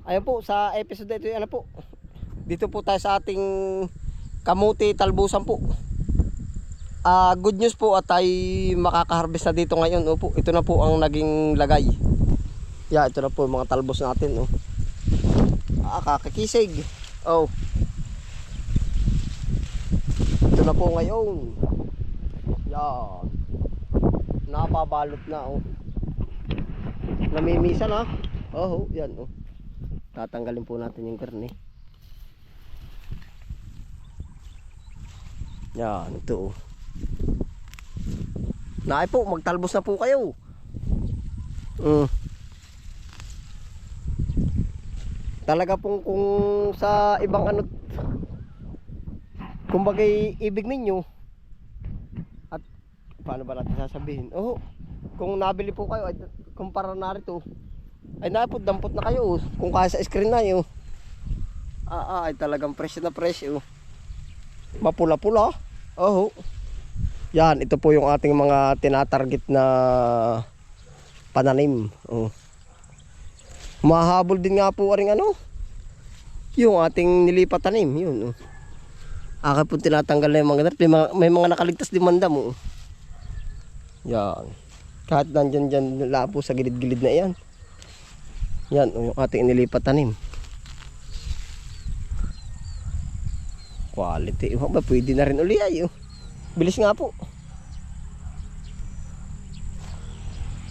Ayun po, sa episode ito, ano po, dito po tayo sa ating kamuti talbusan po. Good news po at tayo makaka-harvest na dito ngayon. Opo, ito na po ang naging lagay. Ito na po mga talbos natin. Kakakisig. Oh. Ito na po ngayon. Yan. Napabalot na Namimisa na. Yan Tatanggalin po natin yung karne. Yan, ito Naay po, magtalbos na po kayo. Talaga pong kung sa ibang kumbagay ibig ninyo, at paano ba natin sasabihin? Kung nabili po kayo, kumpara na rito, ay dampot na kayo. Kung kaya sa screen na yun, ay talagang fresh na fresh. Mapula-pula. Yan, ito po yung ating mga tinatarget na pananim. Mahabol din nga po ring yung ating nilipat tanim. Yun. Akin po tinatanggal na yung mga ganap. May mga nakaligtas din mandam. Yan. Kahit nandyan dyan labo sa gilid-gilid na yan. Yan, yung ating nilipat tanim. Quality. Pwede na rin uli ay. Bilis nga po.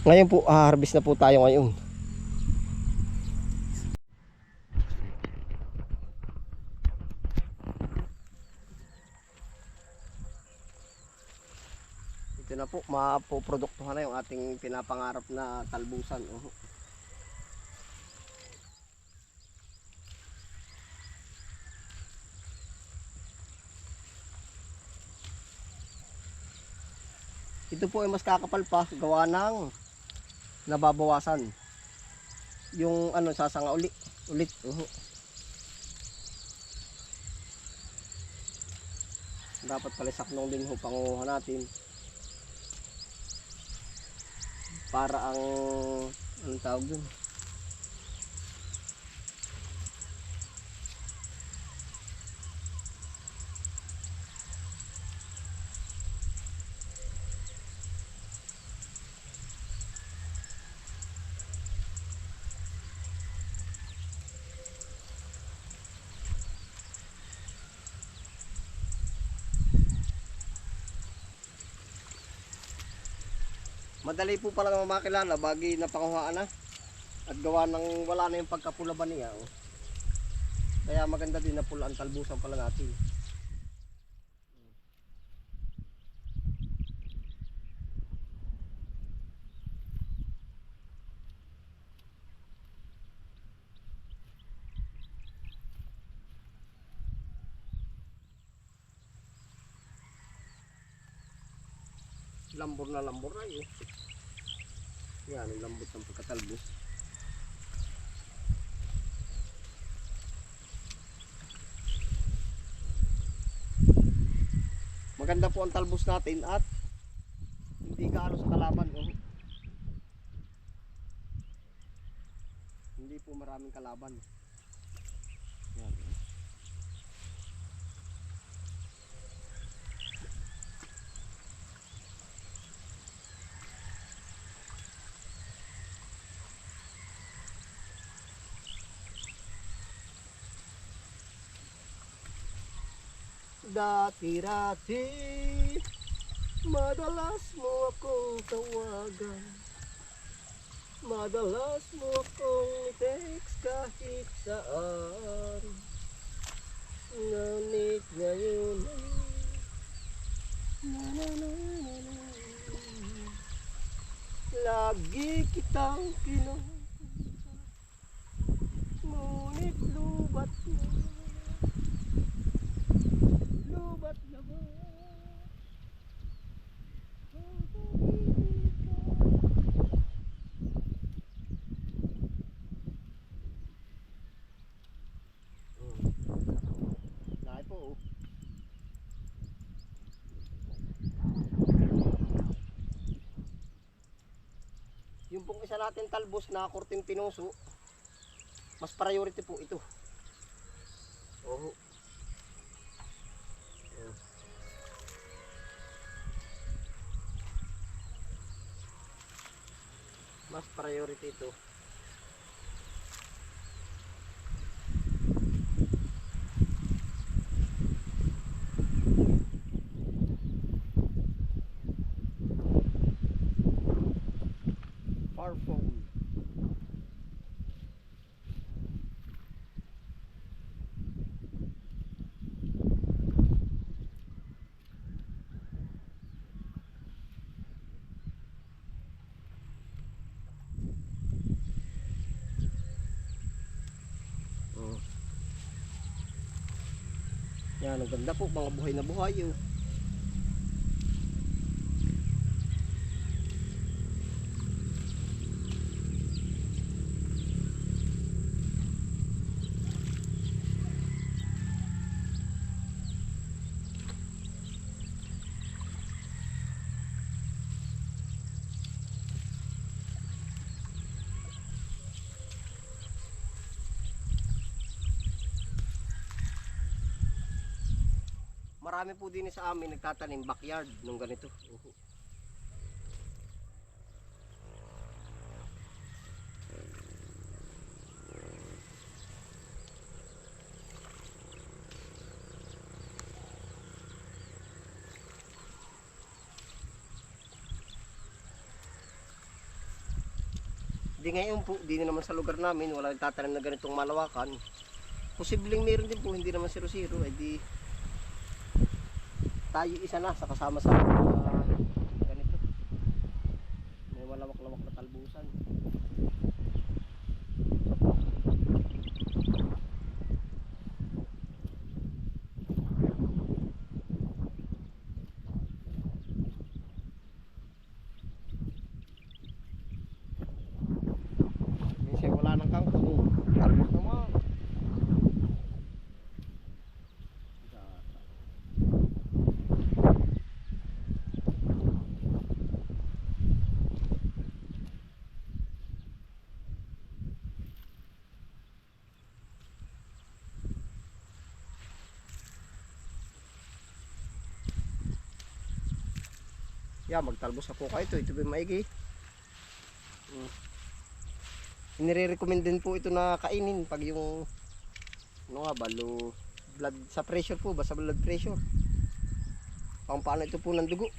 Ngayon po, harvest na po tayo ngayon. Ito na po, mapoproduktuhan na yung ating pinapangarap na talbusan. Ito po ay mas kakapal pa, gawa ng nababawasan yung sasanga ulit. Dapat pala saknong din panguha natin para ang tawag dun, madali po pala na makilala bagi na panguhaan na at gawa ng wala na yung pagkapula ba niya. Kaya maganda din na pula ang talbusan pala natin. Lambor na yan ang lambot ng pagkatalbos. Maganda po ang talbos natin at hindi gaano sa kalaban. Hindi po maraming kalaban. Yan. Dati-dati madalas mo akong tawagan, madalas mo akong text kahit saan. Ngunit ngayon lagi kitang kinukuha, ngunit lubat na ba? Dahil po yung pong isa natin talbos na kurting pinuso, Mas priority po ito. Oo. Mas priority ito. Farfone. Yan, ang ganda po, mga buhay na buhay oh. Marami po din sa amin nagtatanim backyard nung ganito. Di ngayon po, di naman sa lugar namin wala nagtatanim na ganitong malawakan. Posibleng meron din po, hindi naman 0-0, ay di tayo isa na sa kasama sa ganito. May malawak-lawak na talbusan. Minsan wala nang kangkong, talbos naman. Yeah, magtalbos na po kayo ito. Ito ba maigi? Inire-recommend din po ito na kainin pag yung ano nga ba, low blood sa pressure po ba, sa blood pressure. Pampano ito po ng dugo.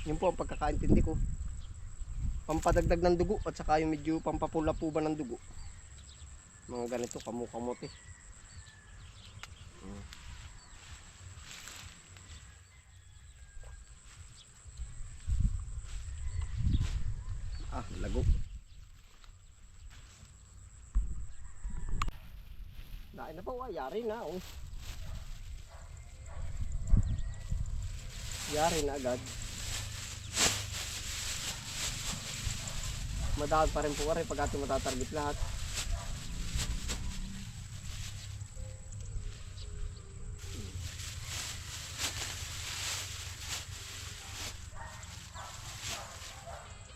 Yun po ang pagkakaintindi ko. Pampadagdag ng dugo at saka yung medyo pampapula po ba ng dugo. Mga ganito, kamukamote. Lago. Dahil na po, yari na oh. Yari na agad. Madahal pa rin po rin pag ating matatarget lahat.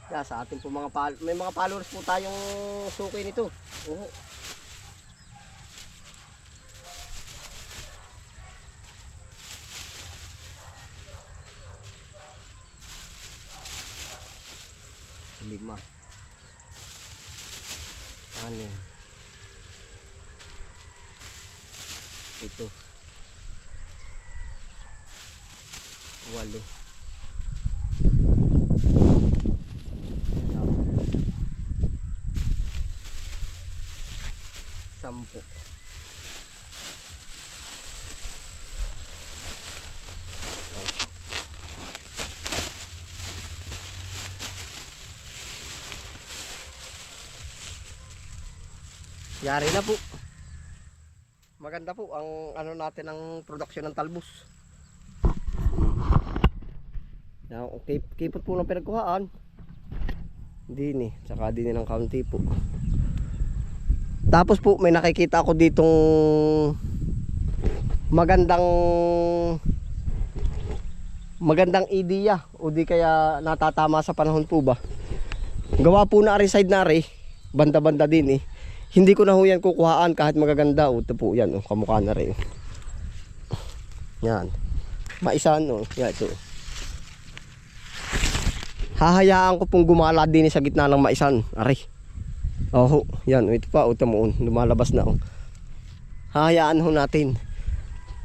Yeah, sa ating po mga may mga followers po tayong suki nito. Oo. Lima. Ano? Ito. 8. Sampo. Yari na po. Maganda po ang ano natin ang production ng talbos. Now, okay, kipot po ng pinagkuhaan. Dini, saka dini ng kaunti po. Tapos po may nakikita ako ditong magandang ideya o di kaya natatama sa panahon po ba. Gawa po na rin side na rin, banda-banda din eh. Hindi ko na ho yan kukuhaan kahit magaganda. Ito po yan, kamukha na rin. Yan. Maisan, yan ito. Hahayaan ko pong gumala din sa gitna ng maisan. Aray. Oh, yan, ito pa, ito mo, lumalabas na. Hahayaan ho natin.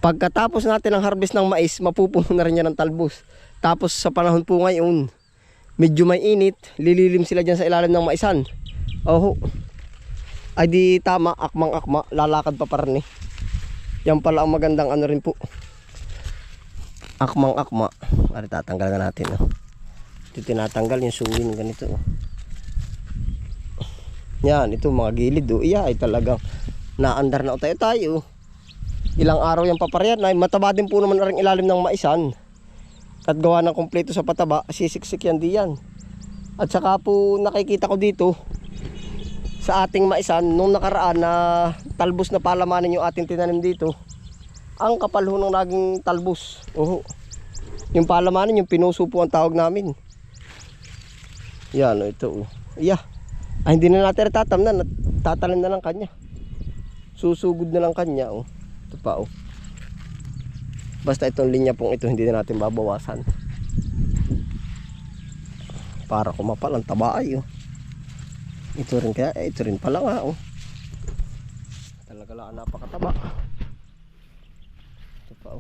Pagkatapos natin ang harvest ng mais, mapupuno na rin yan ng talbos. Tapos sa panahon po ngayon, medyo may init, lililim sila dyan sa ilalim ng maisan. Oh, ay di tama, akmang-akma, lalakad pa rin eh. Yan pala ang magandang ano rin po. Akmang-akma. Ari, tatanggal na natin. Ito tinatanggal yung suwin ganito. Yan, ito mga gilid. Iya, ay talagang naandar na tayo. Ilang araw yung paparayan ay mataba din po naman ang ilalim ng maisan. At gawa ng kompleto sa pataba, sisiksik yan diyan. At saka po nakikita ko dito sa ating maisan nung nakaraan na talbos na palamanin yung ating tinanim dito. Ang kapal ho ng naging talbos. Yung palamanin, yung pinuso po ang tawag namin. Yan, ito. Iya. Ay, hindi na natin tatamnan. Tatalim na lang kanya. Susugod na lang kanya. Ito pa. Basta itong linya pong ito, hindi na natin babawasan. Para kumapal ang taba ay. Ito rin kaya. Ito rin pala nga. Talaga lang napakataba. Ito pa.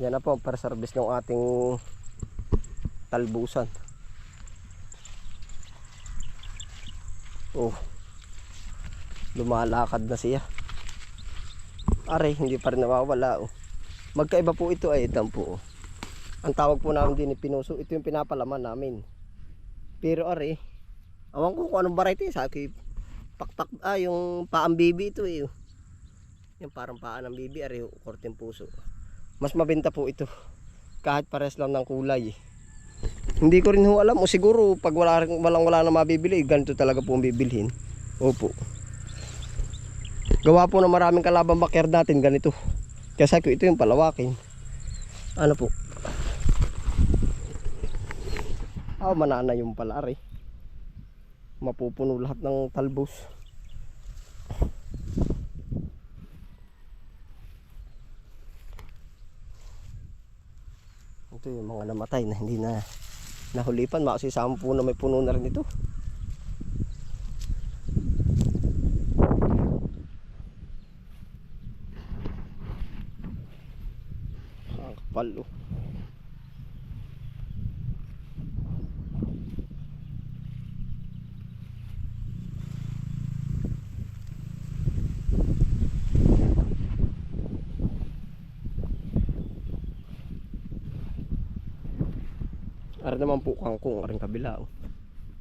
Yan na po ang para-service ng ating talbusan. Lumalakad na siya. Aray, hindi pa rin nawawala. Magkaiba po ito ay itang po. Ang tawag po namin din pinuso. Ito yung pinapalaman namin. Pero aray, awan ko kung anong variety. Sa akin, pakpak, yung paang bibi ito eh. Yung parang paan ng bibi, aray, korteng puso. Mas mabenta po ito. Kahit pares lang ng kulay. Hindi ko rin ho alam. O siguro pag wala na mabibili, ganito talaga po ang bibilhin. Opo. Gawa po na maraming kalabang backyard natin ganito. Kasi ito yung palawakin. Ano po? Manana yung palari. Mapupuno lahat ng talbos. Ito yung mga namatay na hindi na nahulipan. Makasisama po na may puno na rin ito. Ang kapal. Ara naman po kangkong, aring kabila.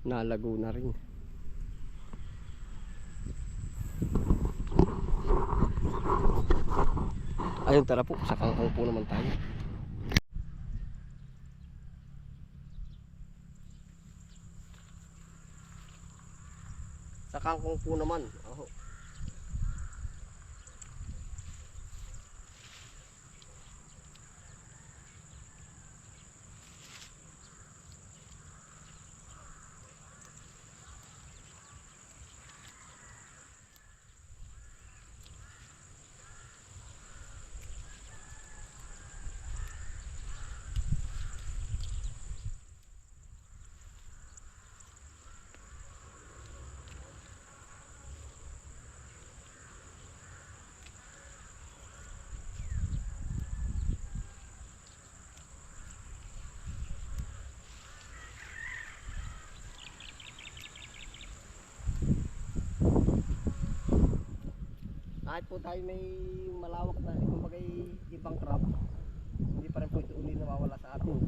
Nalago na rin. Ayun, tara po, sa kangkong po naman tayo. Sa kangkong po naman. Kahit po tayo may malawak na kumbaga ibang crop, hindi pa rin po ito uli nawawala sa atin.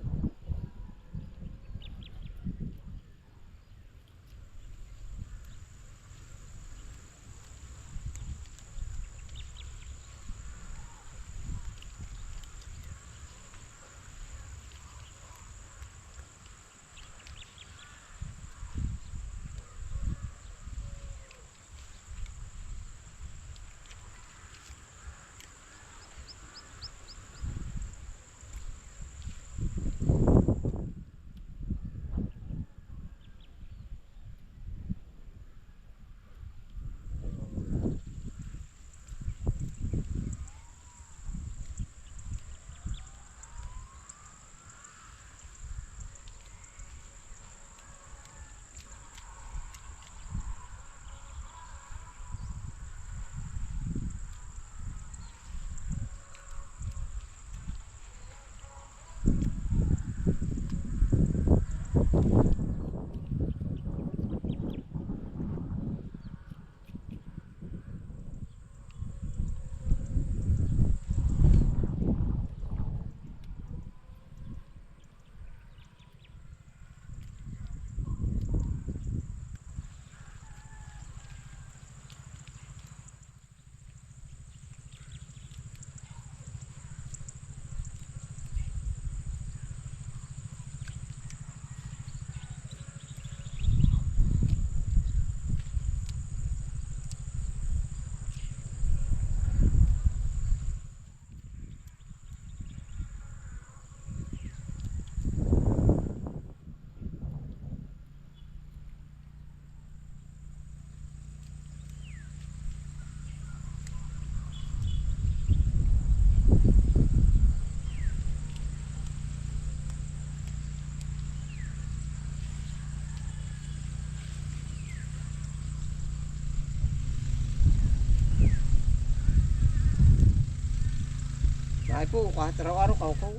Ay po, kahit araw-araw kaukaw.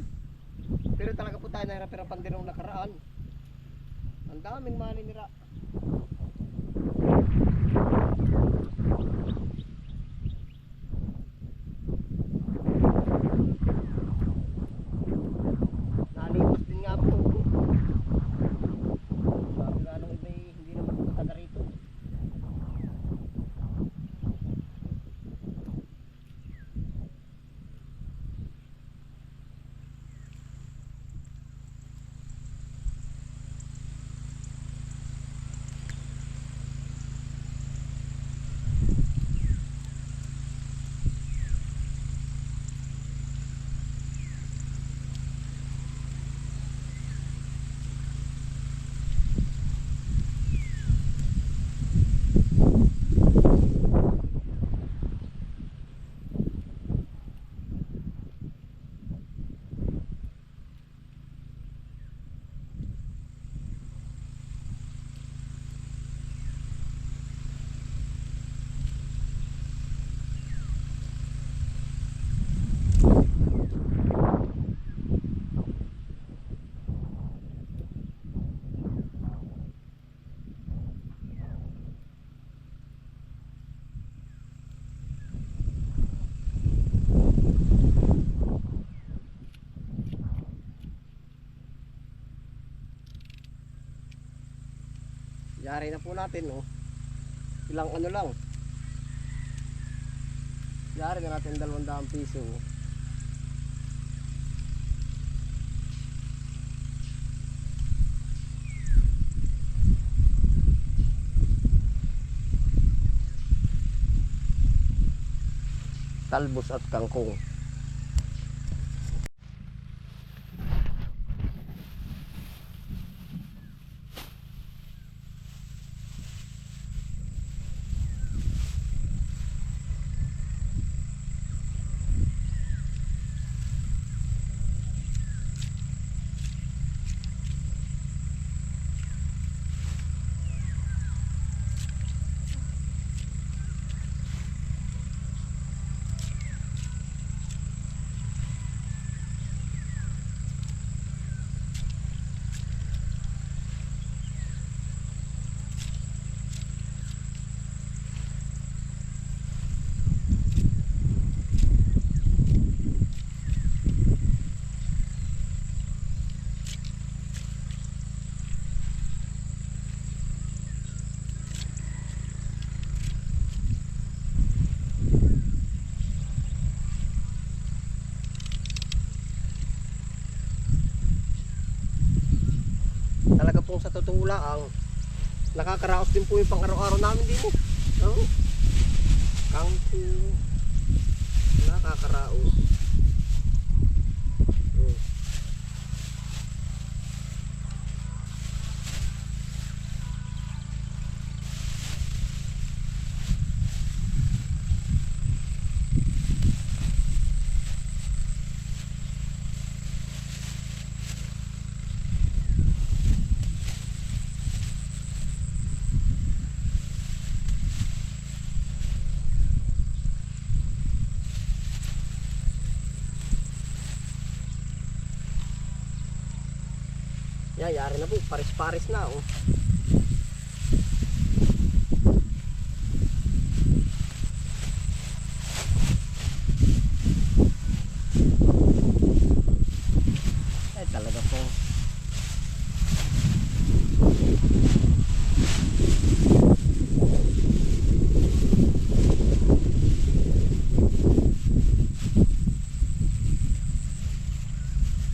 Pero talaga po tayo nahirap-hirapan din nung nakaraan. Ang daming maninira. Nalipas din nga po. Sabi nga nung iba hindi naman po taga rito. Yari na po natin, oh. Ilang ano lang. Yari na natin 200 piso. Oh. Talbos at kangkong. Talaga pong sa totoo lang, nakakaraos din po yung pang araw-araw namin din. Oh. Kangkong, nakakaraos. Oh. Yari na po, pares-pares na, oh. Ay talaga po.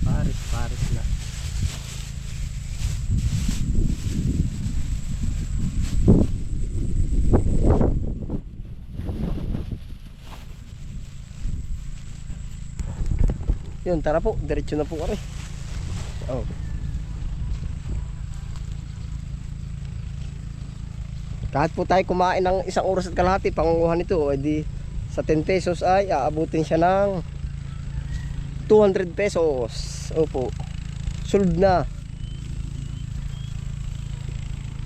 Pares-pares na. Yun, tara po, diretso na po kami. Oh. Kahit po tayo kumain ng 1 oras at kalahati, pangunguhan nito, edi sa 10 pesos ay aabutin siya ng 200 pesos. Opo. Solved na.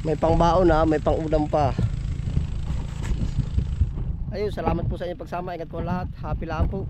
May pangbaon na, may pangulam pa. Ayun, salamat po sa inyong pagsama. Ingat po lahat. Happy lang po.